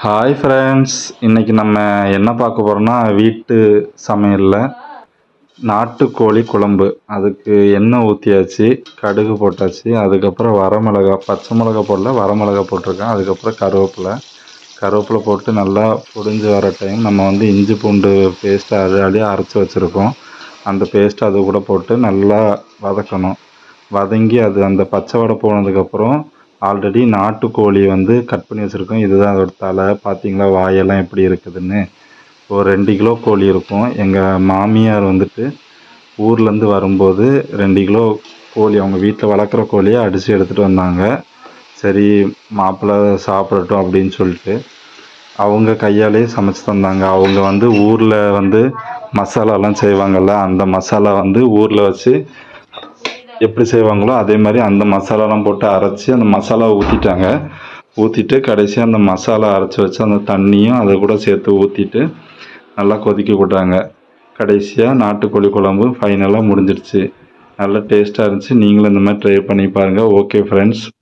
Hi friends, இன்றைக்கி நம்ம என்ன பார்க்க போகிறோம்னா வீட்டு சமையலில் நாட்டுக்கோழி குழம்பு. அதுக்கு எண்ணெய் ஊற்றியாச்சு, கடுகு போட்டாச்சு, அதுக்கப்புறம் வரமிளகா, பச்சை மிளகா போடல, வரமிளகா போட்டிருக்கேன். அதுக்கப்புறம் கருவேப்பிலை போட்டு நல்லா பொரிஞ்சு வர டைம் நம்ம இஞ்சி பூண்டு பேஸ்ட்டு ஆல்ரெடி அரைச்சி வச்சுருக்கோம். அந்த பேஸ்ட்டு அது கூட போட்டு நல்லா வதக்கணும். வதங்கி அது அந்த பச்சை வடை போனதுக்கப்புறம் ஆல்ரெடி நாட்டுக்கோழி கட் பண்ணி வச்சுருக்கோம். இதுதான் அதோட தலை. பார்த்தீங்களா வாயெல்லாம் எப்படி இருக்குதுன்னு. ஒரு 2 கிலோ கோழி இருக்கும். எங்கள் மாமியார் ஊர்லேருந்து வரும்போது 2 கிலோ கோழி அவங்க வீட்டில் வளர்க்குற கோழியை அடித்து எடுத்துகிட்டு வந்தாங்க. சரி, மாப்பிள்ளை சாப்பிடட்டும் அப்படின்னு சொல்லிட்டு அவங்க கையாலே சமைச்சு தந்தாங்க. அவங்க ஊரில் மசாலாலாம் செய்வாங்கள்ல, அந்த மசாலா ஊரில் வச்சு எப்படி செய்வாங்களோ அதே மாதிரி அந்த மசாலாலாம் போட்டு அரைச்சி அந்த மசாலாவை ஊற்றிட்டு கடைசியாக அந்த மசாலா அரைச்சி வச்சு அந்த தண்ணியும் அதை கூட சேர்த்து ஊற்றிட்டு நல்லா கொதிக்க விட்டாங்க. கடைசியாக நாட்டுக்கோழி குழம்பு ஃபைனலாக முடிஞ்சிடுச்சு. நல்லா டேஸ்ட்டாக இருந்துச்சு. நீங்களும் இந்த மாதிரி ட்ரை பண்ணி பாருங்கள். Okay friends.